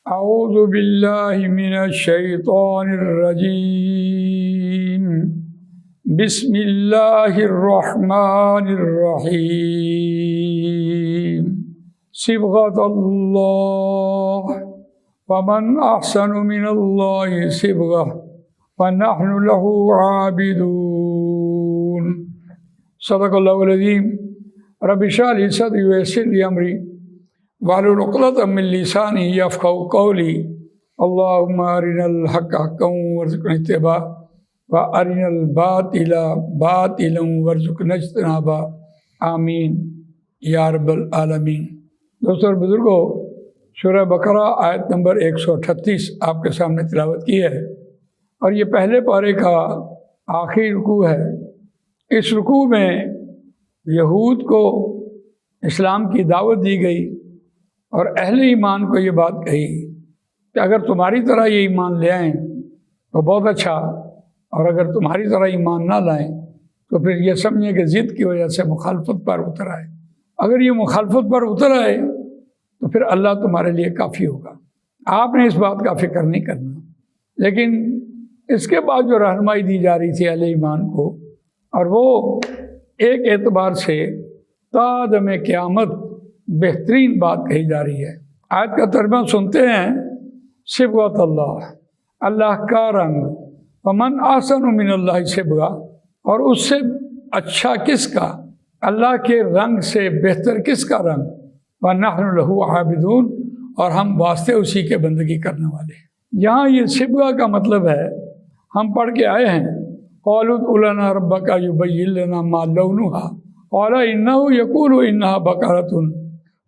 اعوذ باللہ من الشیطان الرجیم بسم اللہ الرحمن الرحیم صبغۃ اللہ ومن احسن من اللہ صبغہ ونحن له عابدون۔ صدق اللہ العظیم۔ رب اشرح لی صدری ویسر لی امری واحلل عقدۃ من لسانی یفقہوا قولی۔ اللہم ارنا الحق حقا وارزقنا اتباعہ وارنا الباطل باطلا وارزقنا اجتنابہ، آمین یا رب العالمین۔ دوستو اور بزرگوں، سورہ بقرہ آیت نمبر 138 آپ کے سامنے تلاوت کی ہے، اور یہ پہلے پارے کا آخری رکوع ہے۔ اس رکوع میں یہود کو اسلام کی دعوت دی گئی اور اہل ایمان کو یہ بات کہی کہ اگر تمہاری طرح یہ ایمان لے آئیں تو بہت اچھا، اور اگر تمہاری طرح ایمان نہ لائیں تو پھر یہ سمجھیں کہ ضد کی وجہ سے مخالفت پر اتر آئے۔ اگر یہ مخالفت پر اتر آئے تو پھر اللہ تمہارے لیے کافی ہوگا، آپ نے اس بات کا فکر نہیں کرنا۔ لیکن اس کے بعد جو رہنمائی دی جا رہی تھی اہل ایمان کو، اور وہ ایک اعتبار سے تا دم قیامت بہترین بات کہی جا رہی ہے۔ آیت کا ترجمہ سنتے ہیں، صبغۃ اللہ، اللہ کا رنگ، ومن احسن من اللہ صبغہ، اور اس سے اچھا کس کا، اللہ کے رنگ سے بہتر کس کا رنگ، وَنَحْنُ لَهُ عَابِدُونَ، اور ہم واسطے اسی کے بندگی کرنے والے ہیں۔ یہاں یہ صبغہ کا مطلب ہے، ہم پڑھ کے آئے ہیں، قَالُوا ادْعُ لَنَا رَبَّكَ يُبَيِّن لَنَا مَا لَوْنُهَا قَالَ إِنَّهُ يَقُولُ إِنَّهَا بَقَرَةٌ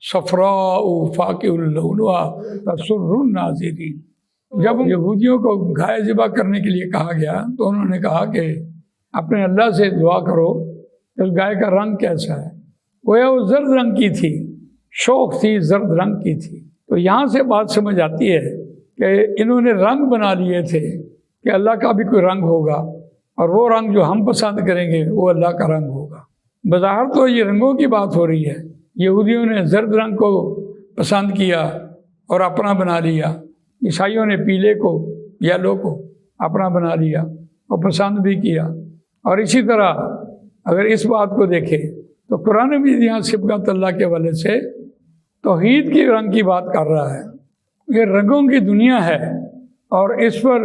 صَفْرَاءُ فَاقِعٌ لَوْنُهَا تَسُرُّ النَّاظِرِينَ۔ جب یہودیوں کو گائے ذبح کرنے کے لیے کہا گیا تو انہوں نے کہا کہ اپنے اللہ سے دعا کرو کہ اس گائے کا رنگ کیسا ہے۔ گویا وہ زرد رنگ کی تھی، شوق تھی، زرد رنگ کی تھی۔ تو یہاں سے بات سمجھ آتی ہے کہ انہوں نے رنگ بنا لیے تھے کہ اللہ کا بھی کوئی رنگ ہوگا، اور وہ رنگ جو ہم پسند کریں گے وہ اللہ کا رنگ ہوگا۔ بظاہر تو یہ رنگوں کی بات ہو رہی ہے، یہودیوں نے زرد رنگ کو پسند کیا اور اپنا بنا لیا، عیسائیوں نے پیلے کو، یلو کو اپنا بنا لیا اور پسند بھی کیا۔ اور اسی طرح اگر اس بات کو دیکھیں تو قرآن بھی یہاں صبغۃ اللہ کے حوالے سے توحید کی رنگ کی بات کر رہا ہے۔ یہ رنگوں کی دنیا ہے، اور اس پر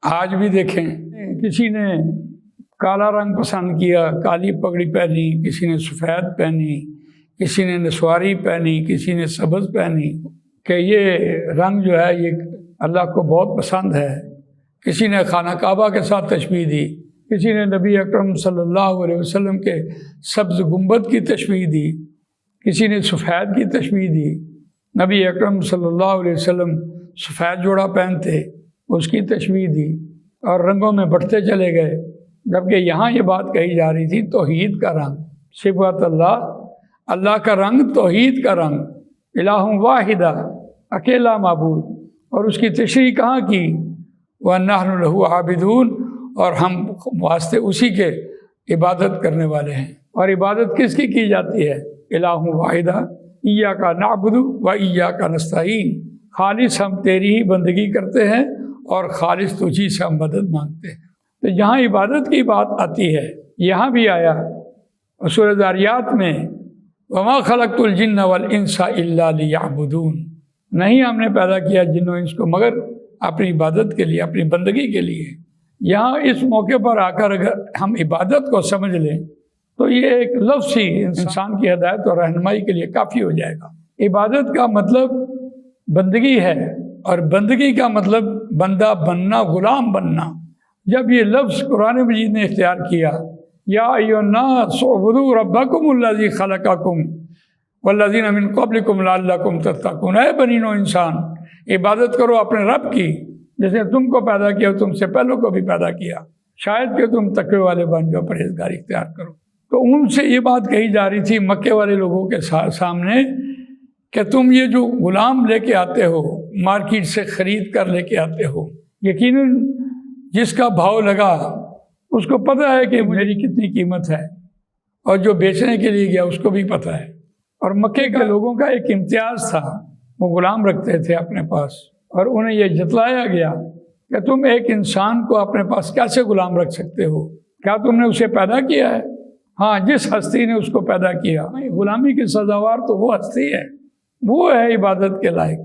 آج بھی دیکھیں، کسی نے کالا رنگ پسند کیا، کالی پگڑی پہنی، کسی نے سفید پہنی، کسی نے نسواری پہنی، کسی نے سبز پہنی، کہ یہ رنگ جو ہے یہ اللہ کو بہت پسند ہے۔ کسی نے خانہ کعبہ کے ساتھ تشبیہ دی، کسی نے نبی اکرم صلی اللہ علیہ وسلم کے سبز گنبد کی تشبیہ دی، کسی نے سفید کی تشبیہ دی۔ نبی اکرم صلی اللہ علیہ وسلم سفید جوڑا پہنتے، اس کی تشبیہ دی، اور رنگوں میں بڑھتے چلے گئے، جبکہ یہاں یہ بات کہی جا رہی تھی توحید کا رنگ۔ صبغۃ اللہ، اللہ کا رنگ، توحید کا رنگ، الہ واحدہ، اکیلا معبود، اور اس کی تشریح کہاں کی، وَنَحْنُ لَهُ عَابِدُونَ، اور ہم واسطے اسی کے عبادت کرنے والے ہیں۔ اور عبادت کس کی جاتی ہے؟ الہ واحدہ، ایاک نعبد و ایاک نستعین، خالص ہم تیری ہی بندگی کرتے ہیں اور خالص تجھی سے ہم مدد مانگتے ہیں۔ تو جہاں عبادت کی بات آتی ہے، یہاں بھی آیا سورہ ذاریات میں، وَمَا خَلَقْتُ الْجِنَّ وَالْإِنسَ إِلَّا لِيَعْبُدُونَ، نہیں ہم نے پیدا کیا جن و انس کو مگر اپنی عبادت کے لیے، اپنی بندگی کے لیے۔ یہاں اس موقع پر آ کر اگر ہم عبادت کو سمجھ لیں تو یہ ایک لفظ ہی انسان کی ہدایت اور رہنمائی کے لیے کافی ہو جائے گا۔ عبادت کا مطلب بندگی ہے، اور بندگی کا مطلب بندہ بننا، غلام بننا۔ جب یہ لفظ قرآن مجید نے اختیار کیا، یا ایھا الناس اعبدوا ربکم الذی خلقکم والذین من قبلکم لعلکم تتقون، اے بنی نوع انسان، عبادت کرو اپنے رب کی جس نے تم کو پیدا کیا، تم سے پہلوں کو بھی پیدا کیا، شاید کہ تم تقوی والے بن جاؤ، پرہیزگاری اختیار کرو۔ تو ان سے یہ بات کہی جا رہی تھی مکے والے لوگوں کے سامنے کہ تم یہ جو غلام لے کے آتے ہو، مارکیٹ سے خرید کر لے کے آتے ہو، یقیناً جس کا بھاؤ لگا اس کو پتہ ہے کہ میری کتنی قیمت ہے، اور جو بیچنے کے لیے گیا اس کو بھی پتہ ہے۔ اور مکے کے لوگوں کا ایک امتیاز تھا وہ غلام رکھتے تھے اپنے پاس، اور انہیں یہ جتلایا گیا کہ تم ایک انسان کو اپنے پاس کیسے غلام رکھ سکتے ہو؟ کیا تم نے اسے پیدا کیا ہے؟ ہاں، جس ہستی نے اس کو پیدا کیا، غلامی کی سزاوار تو وہ ہستی ہے، وہ ہے عبادت کے لائق۔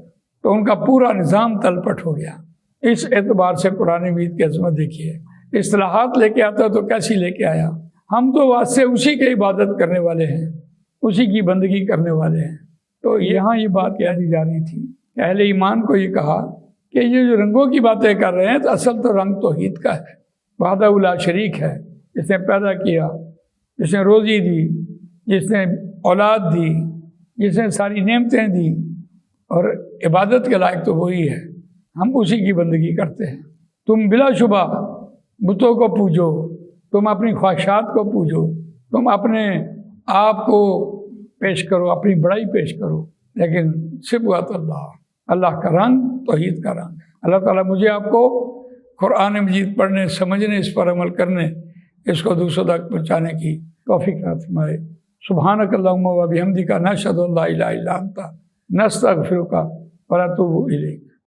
تو ان کا پورا نظام تلپٹ ہو گیا۔ اس اعتبار سے قرآن مجید کی عظمت دیکھیے، اصلاحات لے کے آتا تو کیسی لے کے آیا؟ ہم تو واسطے اسی کی عبادت کرنے والے ہیں، اسی کی بندگی کرنے والے ہیں۔ تو یہاں یہ بات کہہ دی جا رہی تھی کہ اہل ایمان کو یہ کہا کہ یہ جو رنگوں کی باتیں کر رہے ہیں، تو اصل تو رنگ توحید کا ہے، وحدہ لا شریک ہے، جس نے پیدا کیا، جس نے روزی دی، جس نے اولاد دی، جس نے ساری نعمتیں دی، اور عبادت کے لائق تو وہی ہے، ہم اسی کی بندگی کرتے ہیں۔ تم بلا شبہ بتوں کو پوجو، تم اپنی خواہشات کو پوجو، تم اپنے آپ کو پیش کرو، اپنی بڑائی پیش کرو، لیکن صبغۃ اللہ، اللہ کا رنگ توحید کا رنگ ہے۔ اللہ تعالیٰ مجھے آپ کو قرآن مجید پڑھنے، سمجھنے، اس پر عمل کرنے، اس کو دوسروں تک پہنچانے کی توفیق عطا فرمائے۔ سبحانک اللہم و بحمدک، نشہد ان لا الہ الا انت، نستغفرک و نتوب الیک۔